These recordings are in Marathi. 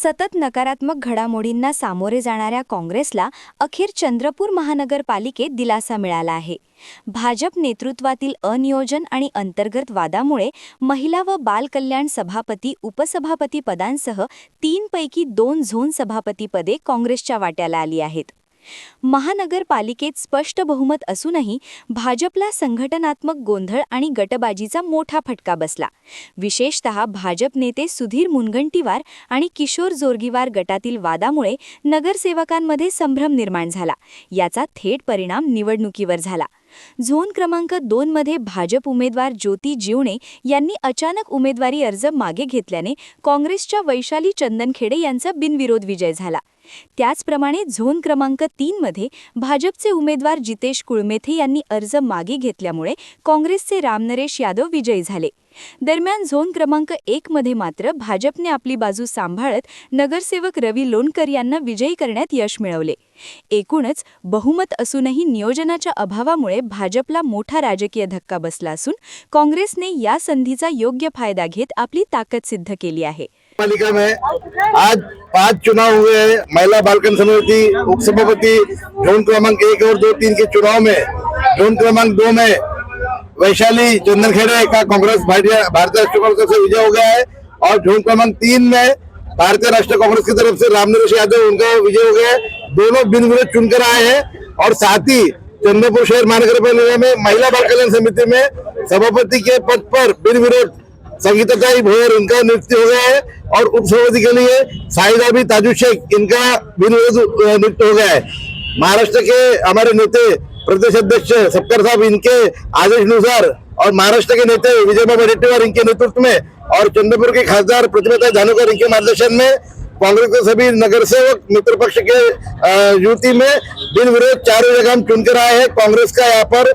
सतत नकारात्मक घडामोडींना सामोरे जाणाऱ्या काँग्रेसला अखेर चंद्रपूर महानगरपालिकेत दिलासा मिळाला आहे. भाजप नेतृत्वातील अनियोजन आणि अंतर्गत वादामुळे महिला व बाल कल्याण सभापती उपसभापती पदांसह 3 पैकी 2 झोन सभापती पदे काँग्रेसच्या वाट्याला आली आहेत. महानगरपालिकेत स्पष्ट बहुमत असूनही भाजपला संघटनात्मक गोंधळ आणि गटबाजीचा मोठा फटका बसला. विशेषतः भाजप नेते सुधीर मुनगंटीवार आणि किशोर जोरगीवार गटातील वादामुळे नगरसेवकांमध्ये संभ्रम निर्माण झाला. याचा थेट परिणाम निवडणुकीवर झाला. झोन क्रमांक 2 मध्ये भाजप उमेदवार ज्योती जीवणे यांनी अचानक उमेदवारी अर्ज मागे घेतल्याने काँग्रेसच्या वैशाली चंदनखेडे यांचा बिनविरोध विजय झाला. त्याचप्रमाणे झोन क्रमांक 3 मध्ये भाजपचे उमेदवार जितेश कुळमेथे यांनी अर्ज मागे घेतल्यामुळे काँग्रेसचे रामनरेश यादव विजयी झाले. दरम्यान झोन क्रमांक 1 मध्ये मात्र भाजपने आपली बाजू सांभाळत नगरसेवक रवी लोणकर यांना विजयी करण्यात यश मिळवले. एकूणच बहुमत असूनही नियोजनाच्या अभावामुळे भाजपला मोठा राजकीय धक्का बसला असून काँग्रेसने या संधीचा योग्य फायदा घेत आपली ताकद सिद्ध केली आहे. पालिका में आज 5 चुनाव हुए हैं. महिला बाल कल्याण समिति उपसभापति जोन क्रमांक 1 और 2, 3 के चुनाव में जोन क्रमांक 2 में वैशाली चंदनखेड़े का कांग्रेस भारतीय राष्ट्रीय कांग्रेस से विजय हो गया है और जोन क्रमांक 3 में भारतीय राष्ट्रीय कांग्रेस की तरफ से रामनरेश यादव उनका विजय हो गया है. दोनों बिनविरोध चुनकर आए हैं और साथ ही चंद्रपुर शहर महानगरपालिका में महिला बाल कल्याण समिति में सभापति के पद पर बिनविरोध संगीताताई भोयर इनका नियुक्ति हो गया है और उपसभापति के लिए साहिदाबी ताजू शेख इनका बिनविरोध नियुक्त हो गया है. महाराष्ट्र के हमारे नेते प्रदेश अध्यक्ष सपकर साहब इनके आदेशानुसार और महाराष्ट्र के नेते विजय वडेट्टीवार इनके नेतृत्व में और चंद्रपुर के खासदार प्रतिभा जानकर इनके मार्गदर्शन में कांग्रेस के सभी नगरसेवक मित्र पक्ष के युति में बिनविरोध चारों जगह हम चुनकर आए हैं. कांग्रेस का यहाँ पर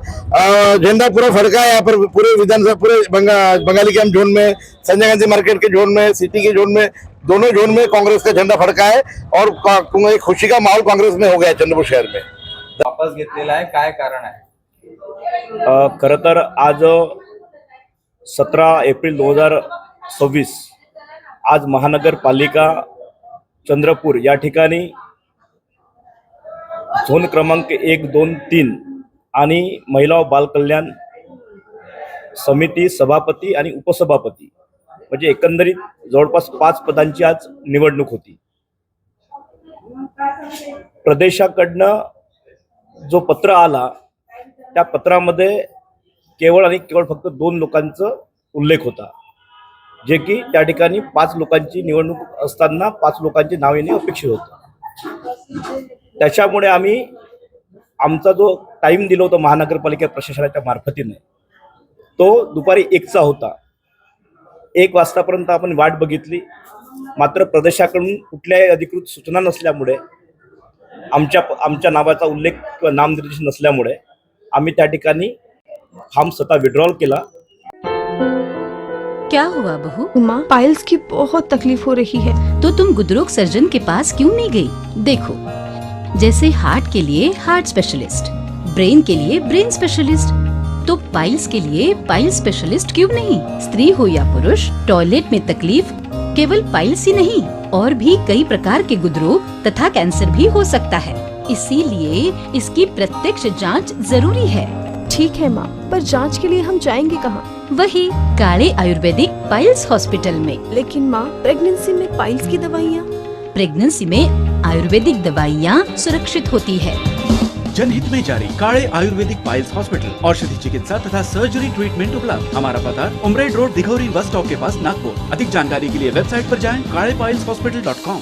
झंडा पूरा फड़का है. यहाँ पर पूरे विधानसभा पूरे बंगाली कैंप जोन में, संजय गांधी मार्केट के जोन में, सिटी के जोन में, दोनों जोन में कांग्रेस का झंडा फड़का है और खुशी का माहौल कांग्रेस में हो गया है. चंद्रपुर शहर में वापस घेतलेला आहे, काय कारण आहे? खरं तर आज 17 एप्रिल 2026 आज महानगरपालिका चंद्रपूर या ठिकाणी झोन क्रमांक 1, 2, 3 आणि महिला व बाल कल्याण समिती सभापती आणि उपसभापती म्हणजे एकंदरीत जवळपास 5 पदांची आज निवडणूक होती. प्रदेशाकडनं जो पत्र आला त्या पत्रामध्ये केवळ आणि केवळ फक्त 2 लोकांचा उल्लेख होता, जे की त्या ठिकाणी 5 लोकांची निवडणूक असताना 5 लोकांची नाव येणे अपेक्षित होतं. त्याच्यामुळे आम्ही आमचा जो टाईम दिला होता महानगरपालिका प्रशासनाच्या मार्फतीने तो दुपारी 1चा होता. 1 वाजतापर्यंत आपण वाट बघितली, मात्र प्रदेशाकडून कुठल्याही अधिकृत सूचना नसल्यामुळे आमच्या नावाचा उल्लेख किंवा नामनिर्देश नसल्यामुळे आम्ही त्या ठिकाणी हम स्वतः विड्रॉल केला. क्या हुआ बहू? माँ, पाइल्स की बहुत तकलीफ हो रही है. तो तुम गुदरोग सर्जन के पास क्यों नहीं गई? देखो, जैसे हार्ट के लिए हार्ट स्पेशलिस्ट, ब्रेन के लिए ब्रेन स्पेशलिस्ट, तो पाइल्स के लिए पाइल्स स्पेशलिस्ट क्यों नहीं? स्त्री हो या पुरुष, टॉयलेट में तकलीफ केवल पाइल्स ही नहीं और भी कई प्रकार के गुदरोग तथा कैंसर भी हो सकता है. इसीलिए इसकी प्रत्यक्ष जांच जरूरी है. ठीक है माँ, पर जांच के लिए हम जाएंगे कहाँ? वही काले आयुर्वेदिक पाइल्स हॉस्पिटल में. लेकिन माँ, प्रेगनेंसी में पाइल्स की दवाइयाँ? प्रेगनेंसी में आयुर्वेदिक दवाइयाँ सुरक्षित होती है. जनहित में जारी. काले आयुर्वेदिक पाइल्स हॉस्पिटल, औषधि चिकित्सा तथा सर्जरी ट्रीटमेंट उपलब्ध. हमारा पता उमरेड रोड, दिघौरी बस स्टॉप के पास, नागपुर. अधिक जानकारी के लिए वेबसाइट पर जाएं kalepileshhospital.com.